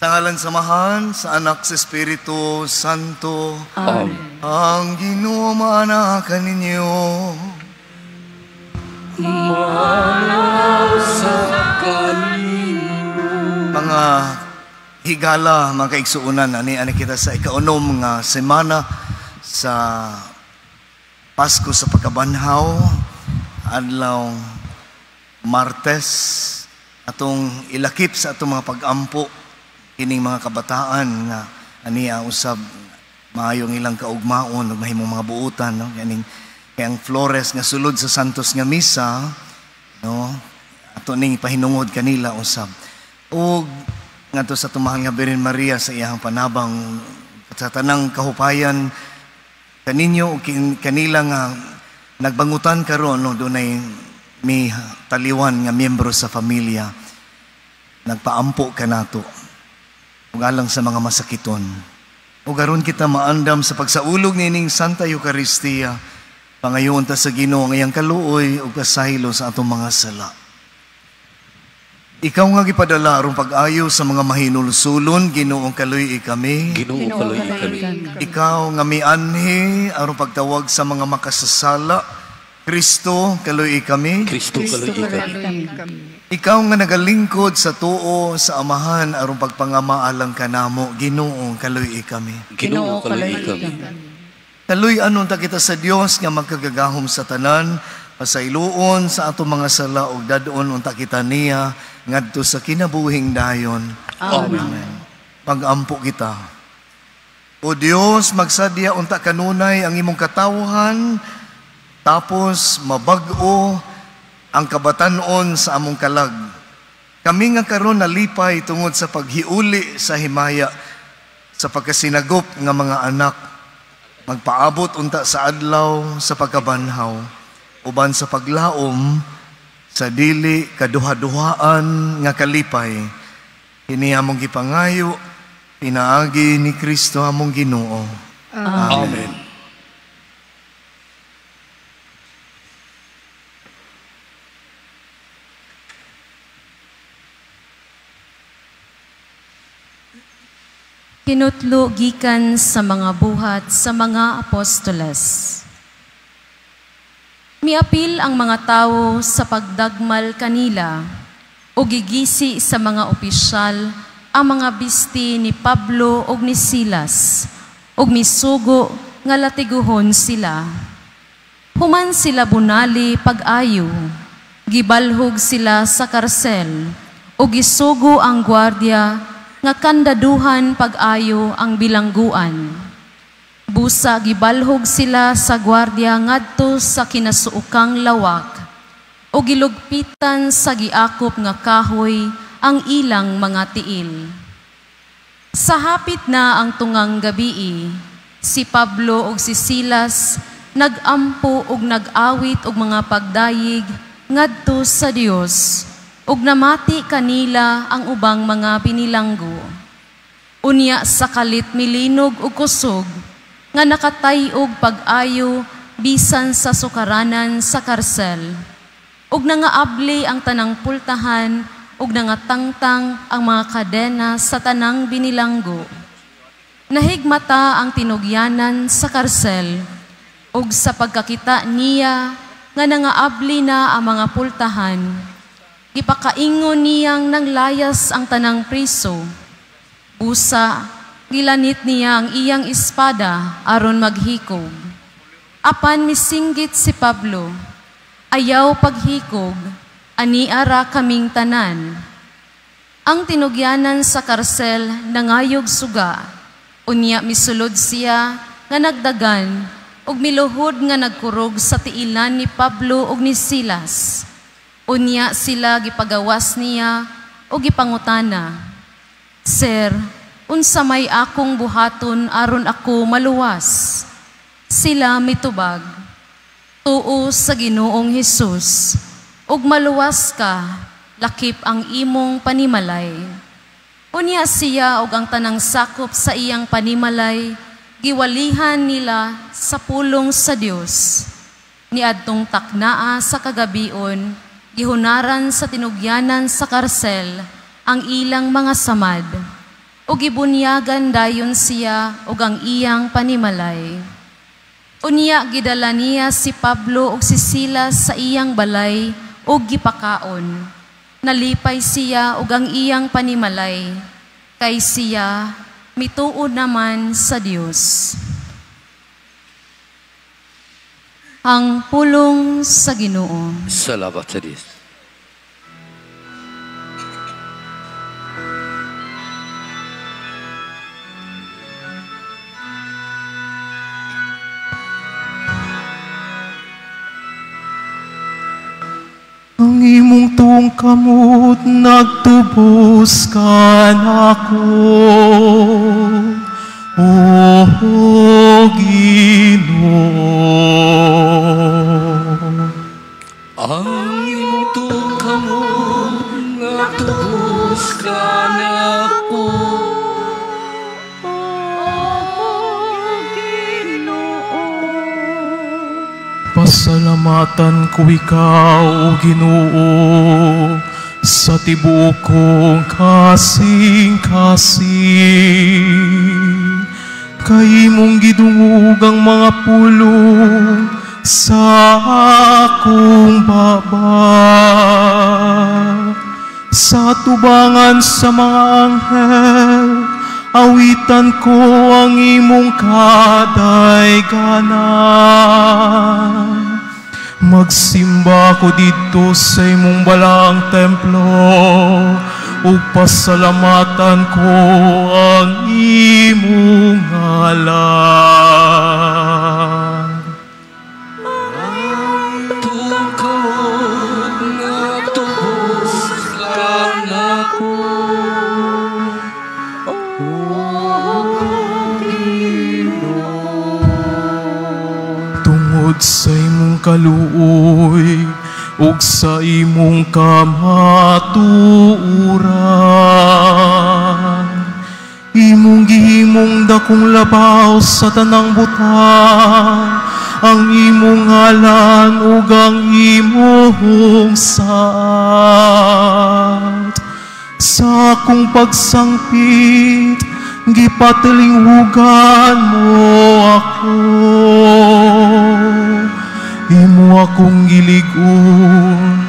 Sa ngalan samahan, sa anak sa Espiritu Santo. Amen. Ang Ginoo maanakan ninyo. Manaw sa kanino. Mga higala, mga kaigsuunan, ani kita sa ikaunom nga semana sa Pasko sa Pagkabanhaw, adlaw Martes, atong ilakip sa atong mga pag-ampo kining mga kabataan nga aniya usab maayong ilang kaugmaon ug mahimong mga buutan, no? Kayang Flores nga sulod sa Santos nga misa, no? Ato ning pahinungod kanila usab. Ug ngadto sa tumahal nga Birhen Maria sa iyang panabang sa tanang kahupayan kaninyo ug kanila nga nagbangutan karon, no? Dunay may taliwan nga miyembro sa pamilya nagpaampo kanato ug alang sa mga masakiton. Ug aron kita maandam sa pagsaulog nining Santa Eucharistia, pangayoon ta sa Ginoo nga iyang kaluoy ug kasaylo sa atong mga sala. Ikaw nga gipadala aron pag-ayo sa mga mahinulsulon, Ginoong kaluy kami. Ginoo kaluy kami. Ikaw nga mianhi aron pagtawag sa mga makasasala, Kristo kaluy kami. Kristo kaluy kami. Ikaw nga nagalingkod sa tuo sa Amahan aron pagpangama alang kanamo, Ginoong kaluy kami. Ginoo kaluy kami. Kaluy anon ta kita sa Dios nga magkagagahom sa tanan, pasayloon sa ato mga sala ug dadon unta kita niya ngadto sa kinabuhing dayon. Amen. Pag-ampo kita. O Dios, magsadya unta kanunay ang imong katawhan, tapos mabag-o ang kabatanon sa among kalag. Kami nga karon nalipay tungod sa paghiuli sa himaya sa pagkasinagop nga mga anak. Magpaabot unta sa adlaw sa pagkabanhaw, uban sa paglaom sa dili kaduha-duhaan nga kalipay. Kini among gipangayo, pinaagi ni Kristo among Ginoo. Amen. Kinutlo gikan sa mga buhat sa mga apostoles. Miapil ang mga tao sa pagdagmal kanila o gigisi sa mga opisyal ang mga bisti ni Pablo ug ni Silas ug misugo nga latiguhon sila. Human sila bunali pag-ayo, gibalhog sila sa karsel ug gisugo ang gwardiya nga kandaduhan pag-ayo ang bilangguan. Busa gibalhog sila sa gwardiya ngadto sa kinasuukang lawak o gilugpitan sa giakop nga kahoy ang ilang mga tiil. Sa hapit na ang tungang gabii, si Pablo ug si Silas nagampo ug nag-awit og mga pagdayig ngadto sa Dios ug namati kanila ang ubang mga binilanggo. Unya sa kalit milinog ug kusog nga nakatay og pag-ayo bisan sa sukaranan sa karsel ug nangaabli ang tanang pultahan ug nangatangtang ang mga kadena sa tanang binilanggo. Nahigmata ang tinugyanan sa karsel ug sa pagkakita niya nga nangaabli na ang mga pultahan, ipakaingon niyang nanglayas ang tanang priso. Busa, gilanit niya ang iyang espada aron maghikog. Apan misinggit si Pablo, ayaw paghikog, aniara kaming tanan. Ang tinugyanan sa karsel nangayog suga, unya misulod siya nga nagdagan ug miluhod nga nagkurog sa tiilan ni Pablo ug ni Silas. Unya sila gipagawas niya o gipangutana, Sir, unsa may akong buhaton aron ako maluwas? Sila mitubag, tuo sa Ginoong Hesus, ug maluwas ka, lakip ang imong panimalay. Unya siya ug ang tanang sakop sa iyang panimalay, giwalihan nila sa pulong sa Dios. Niadtong taknaa sa kagabion, gihunaran sa tinugyanan sa karsel ang ilang mga samad. ug gibunyagan dayon siya ug ang iyang panimalay. Unya gidala niya si Pablo ug si Silas sa iyang balay ug gipakaon. Nalipay siya ug ang iyang panimalay, kay siya mituod naman sa Dios. Ang pulong sa Ginoo. Salamat sa Diyos. Ang imong tungkamot nagtubos ka nako, O Ginoo. Ang iyong tungkamot nagtubos ka nako, Pasalamatan ko ikaw, O Ginoo, sa tibuok kong kasing-kasing. Kay mong gidungog ang mga pulong sa akong baba. Sa tubangan sa mga anghel, awitan ko ang imong kadayganan. Magsimba ko dito sa imong balang templo, ug pasalamatan ko ang imong ngalan. tungkamot nagtubos ka nako, Tungod sa imong kaluoy ug sa imong kamatuoran, imong gihimong dakong labaw sa tanang butang, ang imong ngalan ug ang imong saad. Sa akong pagsangpit, gipatilinghugan mo ako. Imo akong giligon,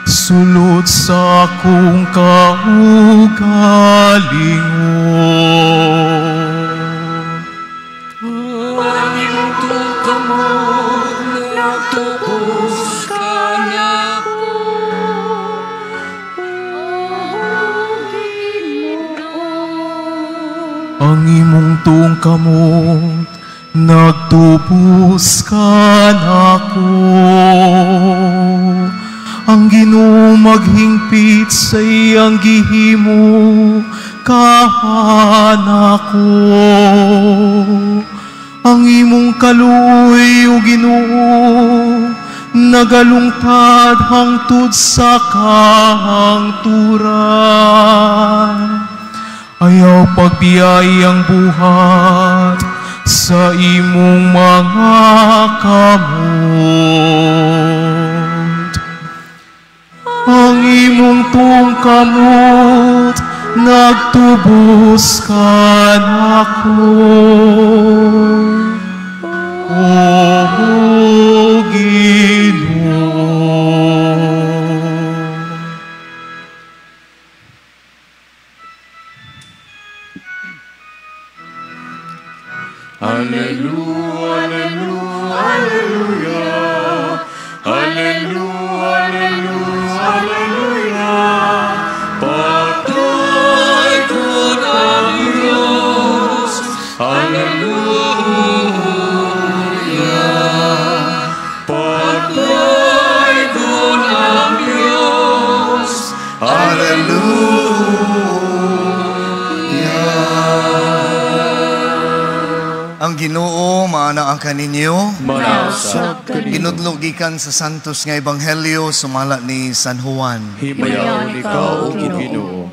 sulod sa akong kaugalingon. ang iyong tungkamot nagtubos ka nako, Ang imong tungkamot nagtubos ka nako. Ang Ginoo maghingpit sa iyang gihimo kahanako. Ang imong kaluoy, O Ginoo, nagalungtad hangtod sa kahangturan. Ayaw pagbiyay ang buhat sa imong mga kamot. Ang imong tungkamot nagtubos ka nako, O Ginoo. Hallelujah, hallelujah, hallelujah, hallelujah, hallelujah. Patuloy ko ng Diyos, hallelujah. Patuloy ko ng Diyos, Ang Ginoo maana ang kaninyo. manasag ka ninyo. Ginudlo gikan sa santos nga ebanghelyo sumala ni San Juan. Himayaw ikaw, O Ginoo.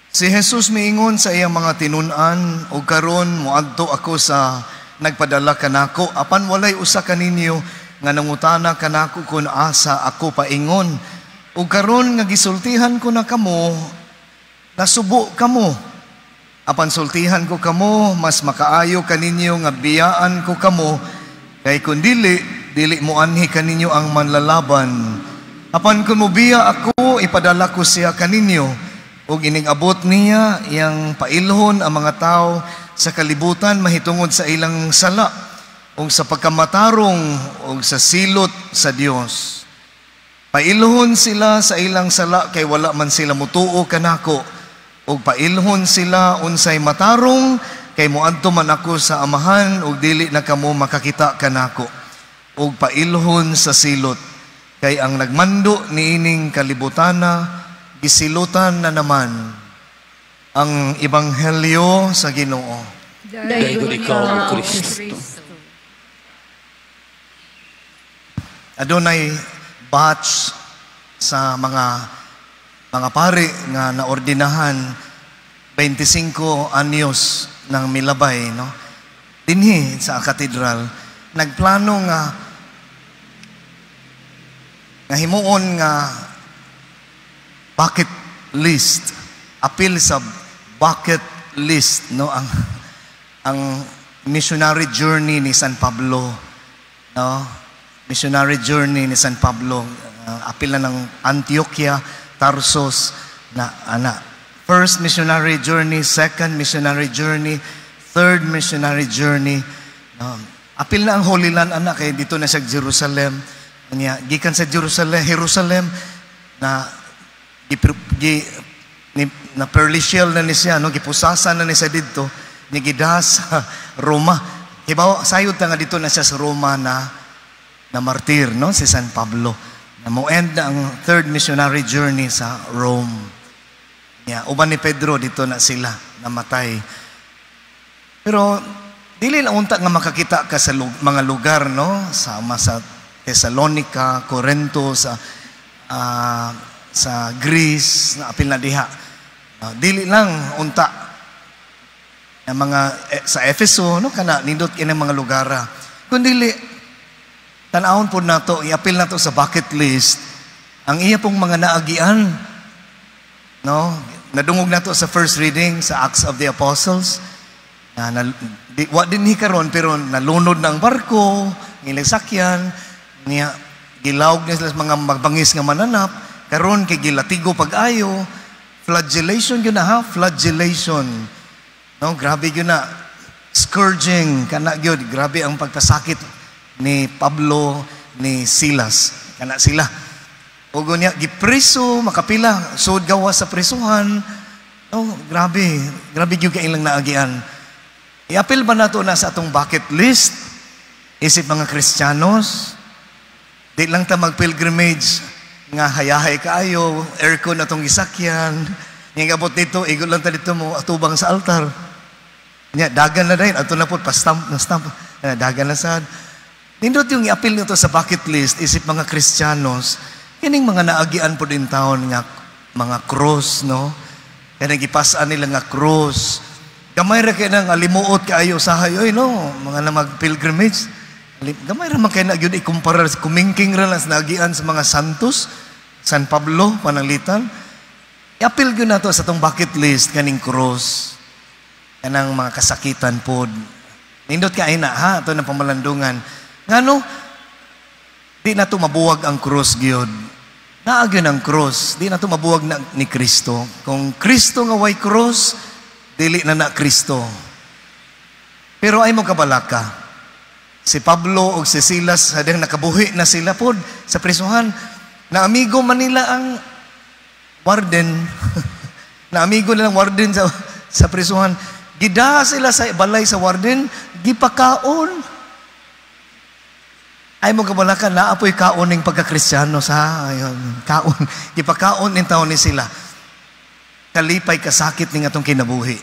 Si Jesus miingon sa iyang mga tinun-an, o karon moadto ako sa nagpadala kanako, apan walay usa kaninyo nga nangutana kanako kung asa ako paingon. O karon nga gisultihan ko na kamo, nasubo kamo. Apan sultihan ko kamo, mas makaayo kaninyo nga biyaan ko kamo, kay kung dili mo anhi kaninyo ang manlalaban. Apan kung mubiya ako, ipadala ko siya kaninyo, ug ining abot niya, iyang pailhon ang mga tao sa kalibutan mahitungod sa ilang sala, ug sa pagkamatarong, ug sa silot sa Dios. Pailhon sila sa ilang sala, kay wala man sila mutuo kanako, ug pailhon sila unsay matarong, kay moadto man ako sa amahan, ug dili na kamo makakita kanako. Ug pailhon sa silot, kay ang nagmando niining kalibutana, gisilutan na naman ang ebanghelyo sa Ginoo. Dayon ikaw, Kristo. Adunay batch sa mga pare nga naordinahan 25 anyos ng milabay, no? Dinhi sa katedral, nagplano nga himuon nga bucket list, apil sa bucket list, no? Ang missionary journey ni San Pablo, no? Missionary journey ni San Pablo, apil na ng Antioquia, Tarsus, first missionary journey, second missionary journey, third missionary journey. Apil na ang Holy Land, anak, kay dito na sa Jerusalem. Gikan sa Jerusalem, na perlicial na ni siya, no? Gipusasan na ni siya dito, nigida sa Roma. Hibaw, sayod nga dito na siya sa Roma na martir, no? Si San Pablo. Na mo-end na ang third missionary journey sa Rome. Uban ni Pedro, dito na sila namatay. Pero dili lang unta nga makakita ka sa mga lugar, no? Sa Thessalonica, Corinto, sa Greece, na apil na diha. Dili lang unta na mga sa Efeso, no? Kana nindot kini mga lugar. Kundi tanawon po nato, iapil nato sa bucket list ang iya pong mga naagian, no? Nadungog nato sa first reading sa Acts of the Apostles, wa din hikaron pero nalunod na ang barko, ngilagsakyan niya, gilawg niya sa mga magbangis nga mananap, karon kay gilatigo pag-ayo, flagellation yun na, ha? Flagellation, no? Grabe yun na, scourging, kana yun, grabe ang pagkasakit ni Pablo, ni Silas, kana sila. Ugo niya, gipreso, makapila, sud gawas sa presuhan. Oh, grabe yung kailang naagian. Iapil ba nato na sa atong bucket list? Isip mga Kristiyanos, di lang ta mag-pilgrimage, nga hayahay kaayo, aircon na itong gisakyan, nga abot dito, igol lang ta dito mo, atubang sa altar. Dagan na dahil, ato na po, pa-stamp, dagan na sad. Nindot yung i-apil nito sa bucket list, isip mga Kristiyanos, kining mga naagian po din taon nga mga cross, no? Kaya nagipasaan nila nga cross. Gamay ra kayo nang alimuot kaayo sa hayoy, no? Mga na mag-pilgrimage. Gamay ra man kayo na yun ikumpara, kumingking ra lang sa naagian sa mga santos, San Pablo, pananglitan. I-apil yun na to sa itong bucket list, kaning cross. Kanang mga kasakitan po. Nindot ka ay na, ha? Ito na pamalandungan. Ngano, di na ito mabuwag ang cross, Giyod. Naagyon ang cross. Di na ito mabuwag na ni Kristo. Kung Kristo nga way cross, dili na Kristo. Pero ay mo kabalaka. Si Pablo o si Silas, hadang nakabuhi na sila po sa prisuhan. Na amigo man nila ang warden. Na amigo nilang warden sa prisuhan. Gida sila sa balay sa warden, gipakaon. Ay mo kabalakan, naapoy kaon ng pagka-Kristyano sa kaon. Ipakaon ng taon ni sila. Kalipay kasakit ng atong kinabuhi.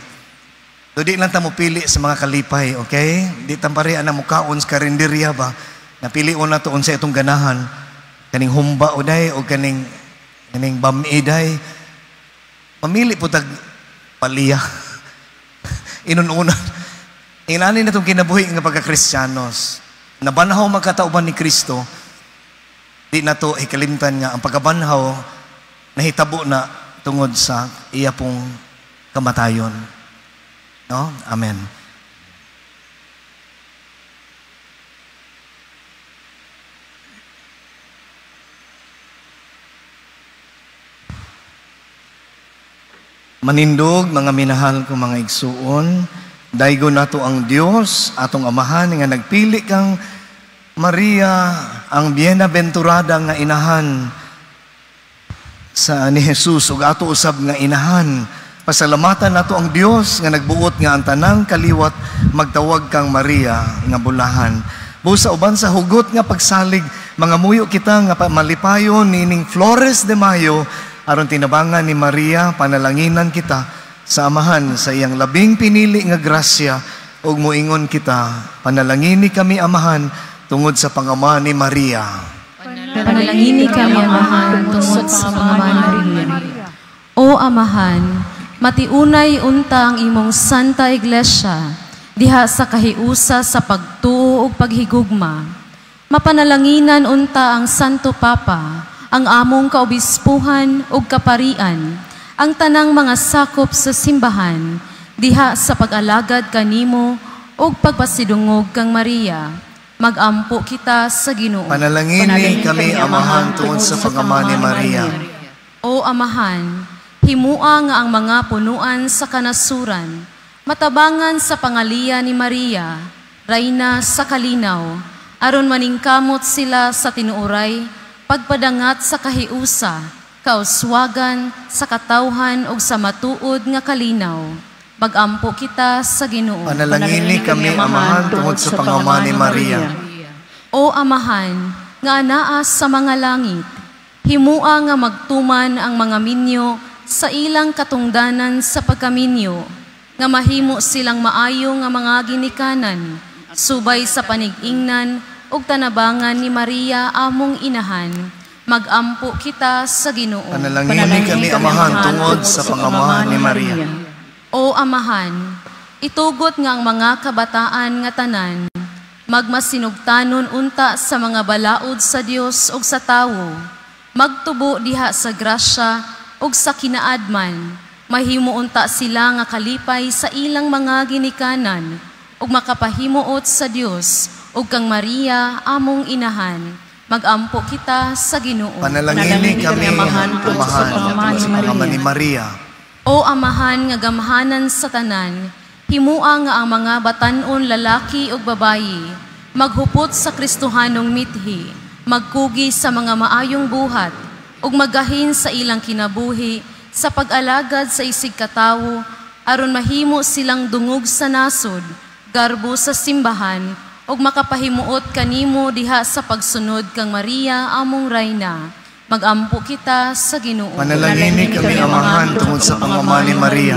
So di lang tamo pili sa mga kalipay, okay? Di tampari na mo kaon sa karinderya ba? Napilion na to sa itong ganahan. Kaning humba o day, o kaning bami day. Mamili po tag paliya. Inununan. Inani na itong kinabuhi ng pagka-Kristyanos. Nabanhaw magkatauban ni Kristo, di na to ikalimtan nga ang pagkabanhaw nahitabo na tungod sa iya pong kamatayon. No? Amen. Manindog, mga minahal ko mga igsuon, daygo nato ang Dios, atong amahan, nga nagpili kang Maria, ang bienaventurada nga inahan sa ni Jesus, ug ato usab nga inahan. Pasalamatan nato ang Dios nga nagbuot nga ang tanang kaliwat magtawag kang Maria nga bulahan. Busa uban sa hugot nga pagsalig, mga muyo kita nga malipayon nining Flores de Mayo, aron tinabangan ni Maria, panalanginan kita sa amahan sa iyang labing pinili nga grasya, ug moingon kita, panalangini kami amahan tungod sa pangama ni Maria. Panalangini kami amahan tungod sa pangama ni Maria. O amahan, matiunay unta ang imong Santa Iglesia, diha sa kahiusa sa pagtuo ug paghigugma. Mapanalanginan unta ang Santo Papa, ang among kaobispuhan ug kaparian, ang tanang mga sakop sa simbahan, diha sa pag-alagad kanimo ug pagpasidungog kang Maria. Magampo kita sa Ginoo. Panalangini kami amahan tungod sa pangama ni Maria. O amahan, himua nga ang mga punuan sa kanasuran, matabangan sa pangalian ni Maria, Rayna sa kalinaw, aron maningkamot sila sa tinuoray, pagpadangat sa kahiusa, kauswagan, sa katawhan ug sa matuod nga kalinaw. Magampo kita sa Ginoo. Panalangini kami amahan tungod sa pangama ni Maria. O amahan, nga anaa sa mga langit, himua nga magtuman ang mga minyo sa ilang katungdanan sa pagkaminyo, nga mahimo silang maayo nga mga ginikanan, subay sa panigingnan ug tanabangan ni Maria among inahan. Magampo kita sa Ginoo. Panalangini kami amahan tungod sa pangama ni Maria. O amahan, itugot nga ang mga kabataan nga tanan, magmasinugtanon unta sa mga balaod sa Dios ug sa tawo, magtubo diha sa grasya ug sa kinaadman, mahimo unta sila nga kalipay sa ilang mga ginikanan ug makapahimuot sa Dios ug kang Maria among inahan. Magampo kita sa Ginoo. Panalangini kami amahan tungod sa pangama ni Maria. O amahan nga gamhanan sa tanan, himua nga ang mga batan-on lalaki ug babayi, maghupot sa Kristohanong mithi, magkugi sa mga maayong buhat, ug magahin sa ilang kinabuhi sa pag-alagad sa isig katawo, aron mahimo silang dungog sa nasod, garbo sa simbahan, ug makapahimuot kanimo diha sa pagsunod kang Maria among Rayna. Magampo kita sa Ginoo. Panalangini kami amahan tungod sa pangama ni Maria.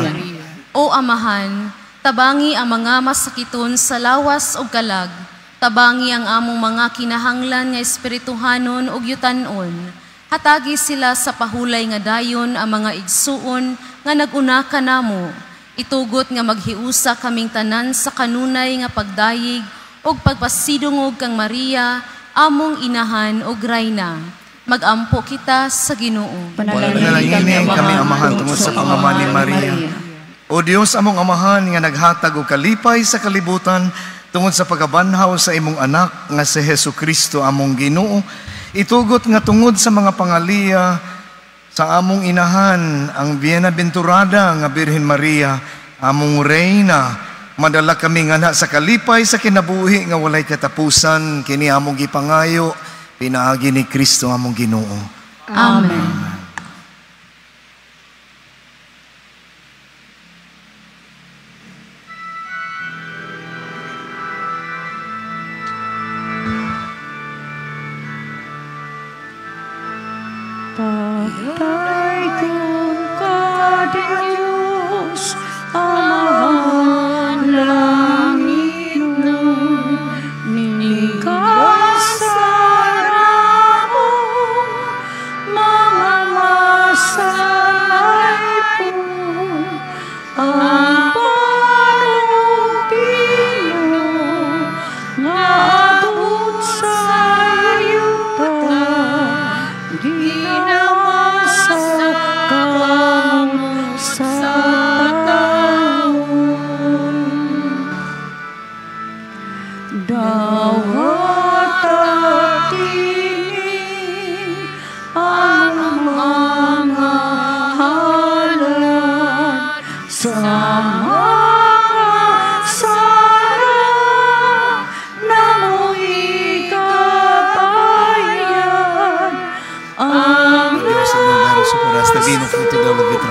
O amahan, tabangi ang mga masakiton sa lawas ug kalag, tabangi ang among mga kinahanglan nga espirituhanon ug yutan-on. Hatagi sila sa pahulay nga dayon ang mga igsuon nga nag-una kanamo. Itugot nga maghiusa kaming tanan sa kanunay nga pagdayig ug pagpasidungog kang Maria among inahan ug Rayna. Magampo kita sa Ginoo. Panalangini kami amahan tungod sa pangama ni Maria. O Dios among amahan nga naghatag og kalipay sa kalibutan tungod sa pagabanhaw sa imong anak nga si Hesukristo among Ginoo, itugot nga tungod sa mga pangaliya sa among inahan ang bienaventurada nga Birhen Maria among Reyna, madala kami nga sa kalipay sa kinabuhi nga walay katapusan, kini among gipangayo pinaagi ni Kristo among Ginoo. Amen. Pagdaigong ka din Diyos, amahan langit nun, ninigasara mo mga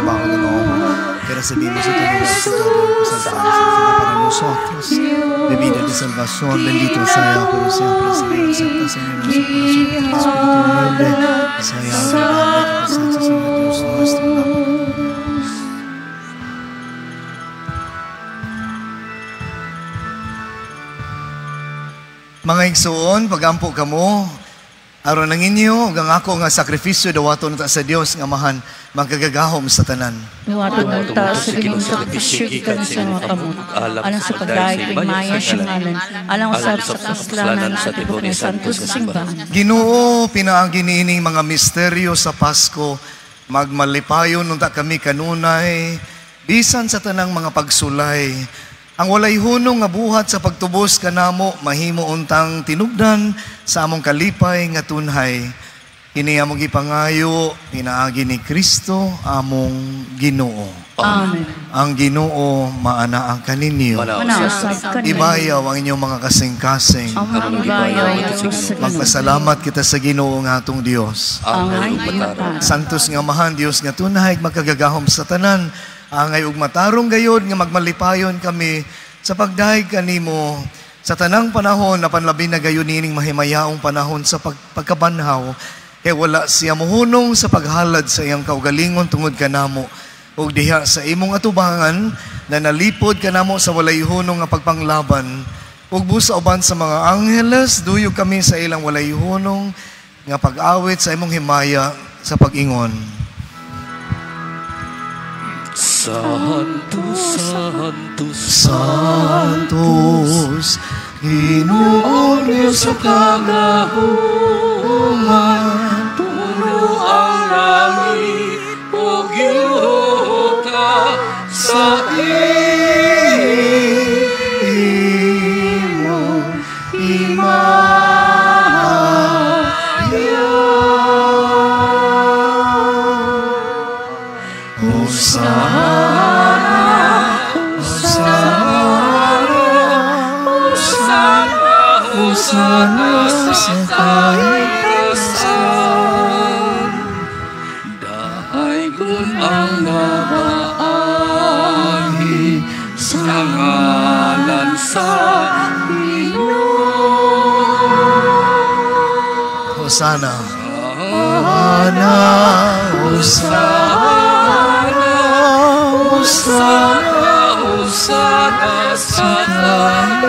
trabajo, Ginoo. Kaya recibimos ito ng para nosotros, de vida de salvación, bendito sea por siempre, Señor, acepta, Señor, nuestro corazón, Espíritu humilde, sea agradable tu presencia, Señor Dios nuestro, mga igsoon, pagampo kamo, aron ang inyo, ang ako nga sakripisyo, dawaton ta sa Dios, nga mahan, magkagagahom sa tanan. Dawaton ta sa Ginoo sakripisyo, ikan sa mga kamot, alang sa pagdahig, maya siyang alang usab sa kaslanan sa tibok ni Santos sa simbahan. Ginoo, pinaagi niining mga misteryo sa Pasko, magmalipayon nung ta kami kanunay, bisan sa tanang mga pagsulay, ang walay hunong nga buhat sa pagtubos kanamo mahimo untang tinubdan sa among kalipay nga tunhay. Kini among gipangayo pinaagi ni Kristo among Ginoo. Amen. Ang Ginoo maanaa kaninyo. Ibayaw ang inyong mga kasing-kasing. Magpasalamat kita sa Ginoo nga atong Dios. Santos nga mahan Dios nga tunhay magkagagahom sa tanan. Angay ug matarong gayod nga magmalipayon kami sa pagdahig kanimo sa tanang panahon na panlabi na gayon nining mahimayaong panahon sa pagkabanhaw kay wala siya mohunong sa paghalad sa iyang kaugalingon tungod kanamo ug diha sa imong atubangan na nalipod kanamo sa walay hunong nga pagpanglaban ug busa uban sa mga angheles duyog kami sa ilang walay hunong nga pag-awit sa imong himaya sa pag-ingon. Santos, Santos, Santos, Ginoo sa kagahungan, puno ang langit o giluta sa imo himaya. Hosana sa kaitasan, dahagon ang nabaahi sa ngalan sa Ginoo. Hosana, Hosana, Hosana, Hosana, Hosana sa kaitasan.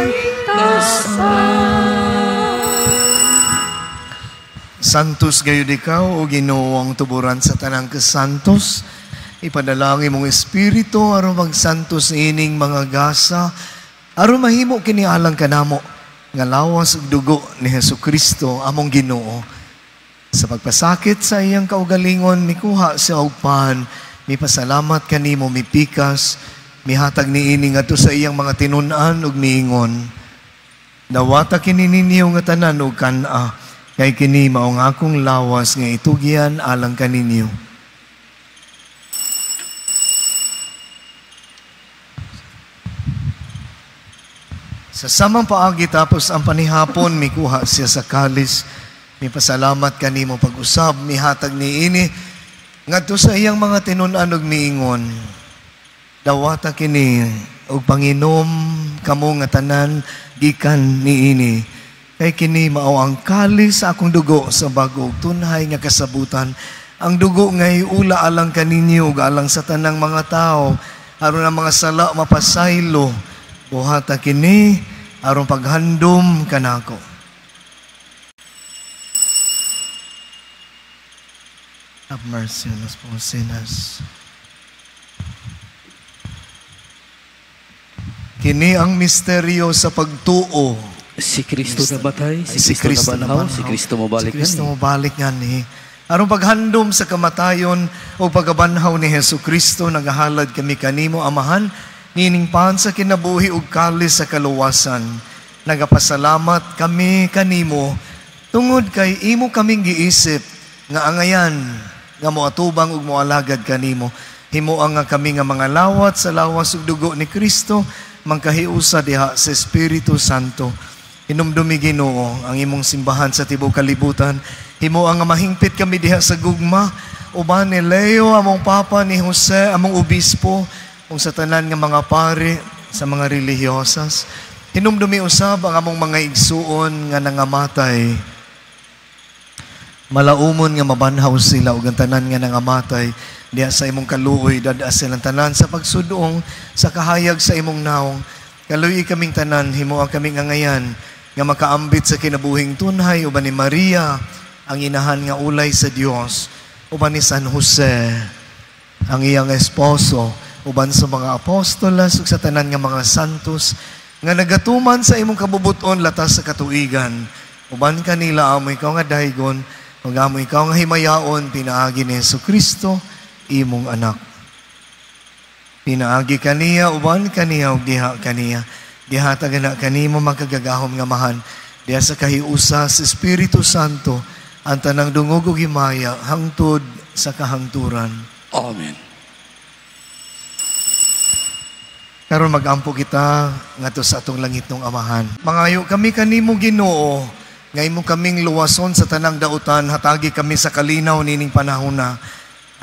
Santos gayud ikaw o Ginoo ang tuburan sa tanang kasantos. Ipadalangin mong espiritu aron magsantos ining mga gasa aron mahimo kini alang kanamo nga lawas ug dugo ni Hesukristo among Ginoo. Sa pagpasakit sa iyang kaugalingon mikuha siya og pan, mipasalamat kanimo mipikas, mihatag niini ngadto sa iyang mga tinun-an ug miingon. Dawata kini ninyo nga tanan og kan-a. Kay kini mao nga akong lawas nga itugyan alang kaninyo. Sa samang paagi tapos ang panihapon mikuha siya sa kalis. Mipasalamat kanimo pag-usab mihatag niini ngadto sa iyang mga tinun-an ug miingon. Dawata kini og panginom kamo nga tanan gikan niini. Kay kini mao ang kalis sa akong dugo sa bag-ong tunhay nga kasabutan. Ang dugo ngay ula alang kaninyo ug alang sa tanang mga tao aron ang mga sala mapasaylo. Buhata kini aron paghandom kanako. Have mercy on us, poor sinners. Kini ang misteryo sa pagtuo. Si Kristo nabatay, si Kristo nabanhaw, si Kristo mabalik nga ni. Arong paghandom sa kamatayon o pagabanhaw ni Hesukristo, nagahalad kami kanimo, Amahan, nining pan sa kinabuhi ug kalis sa kaluwasan. Nagapasalamat kami kanimo, tungod kay imo kaming giisip, nga angayan, nga moatubang ug moalagad kanimo. Himuang nga kami nga mga lawat sa lawas ug dugo ni Kristo, mangkahiusa diha sa Espiritu Santo. Hinumdumi Ginoo ang imong simbahan sa tibuok kalibutan. Himo ang mahingpit kami diha sa gugma uban ni Leo, among papa ni Jose, among obispo, kung sa tanan nga mga pari, sa mga relihiyosas. Hinumdumi usab ang among mga igsuon nga nangamatay. Malaumon nga mabanhaw sila ug ang tanan nga nangamatay diha sa imong kaluoy, dada silang tanan sa pagsudong sa kahayag sa imong naong. Kaluoy kaming tanan, himuha kaming angayan nga makaambit sa kinabuhing tunhay uban ni Maria, ang inahan nga ulay sa Dios, uban ni San Jose, ang iyang esposo, uban sa mga apostolas ug sa tanan nga mga santos nga nagatuman sa imong kabubuton latas sa katuigan. Uban kanila amo ikaw nga daygon, ug amo ikaw nga himayaon pinaagi ni Jesucristo, imong anak. Pinaagi kaniya, uban kaniya ug diha kaniya. Dihatag na kanimo magkagagahom nga mahan. Diha sa kahiusa sa Espiritu Santo, ang tanang dungog ug himaya hangtod sa kahangturan. Amen. Karon magampo kita ngadto sa atong langit ng Amahan. Mangayo kami kanimo Ginoo, nga imo kaming luwason sa tanang dautan, hatagi kami sa kalinaw nining panahona.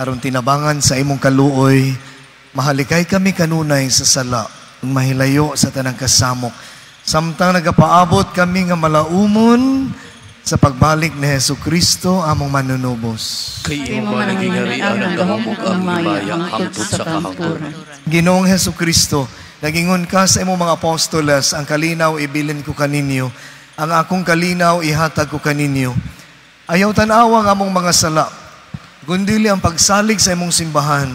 Aron tinabangan sa imong kaluoy, mahalikay kami kanunay sa sala, ug mahilayo sa tanang kasamok. Samtang nagapaabot kami nga malaumon sa pagbalik ni Jesucristo among manunubos. Kay imo man naging harian ang gahamog ang himaya hangtod sa kahangturan. Ginoong Jesucristo, nagingon ka sa imong mga apostolas, ang kalinaw ibilin ko kaninyo, ang akong kalinaw ihatag ko kaninyo. Ayaw tanawa ang among mga sala, gundili ang pagsalig sa imong simbahan,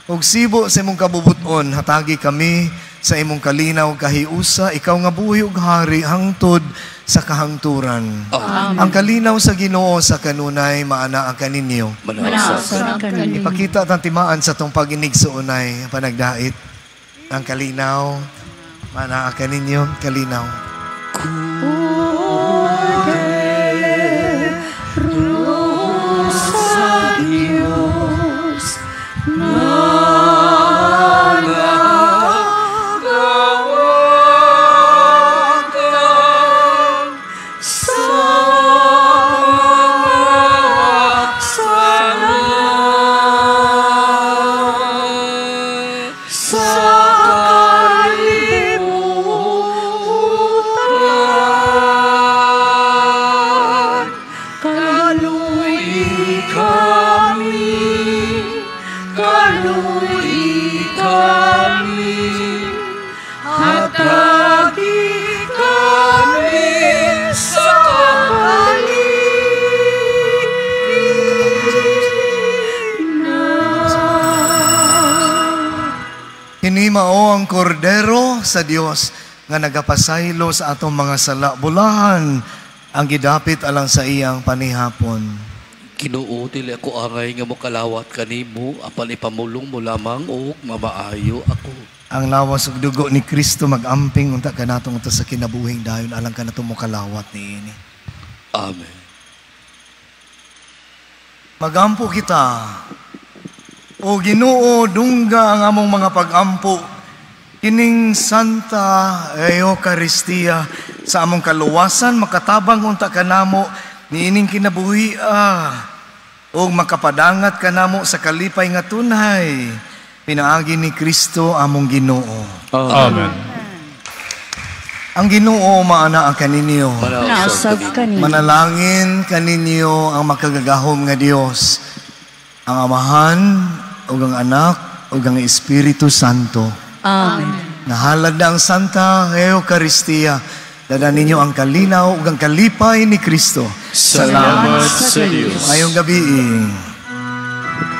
ug sibo sa imong kabubuton, hatagi kami sa imong kalinaw kahiusa, ikaw nga buhi ug hari hangtod sa kahangturan. Amen. Ang kalinaw sa Ginoo sa kanunay maanaa kaninyo. Manasa. Ipakita at timaan sa tong pag-inig sa unay panagdait. Ang kalinaw, maanaa kaninyo, kalinaw. Mao ang kordero sa Dios nga nagapasaylo sa atong mga sala. Bulahan ang gidapit alang sa iyang panihapon. Ginoo, dili ako angay nga mokalawat kanimo, apan ipamulong mo lamang og mamaayo ako. Ang lawas ug dugo ni Kristo magamping unta kanatong sa kinabuhing dayon alang kanatong mokalawat niini. Amen. Magampo kita. O Ginoo, dungga ang among mga pag-ampo, kining Santa Eucharistia sa among kaluwasan, makatabang unta kanamo, niining kinabuhi o makapadangat kanamo sa kalipay nga tunay, pinaagi ni Kristo among Ginoo. Amen. Ang Ginoo maanaa kaninyo. Naasab kaninyo. Manalangin kaninyo ang makagagahom nga Dios, ang Amahan, ug ang Anak, ug ang Espiritu Santo. Amen. Nahalad na ang Santa Eucharistia, dala ninyo ang kalinaw ug ang kalipay ni Kristo. Salamat sa Diyos. Ngayong gabi.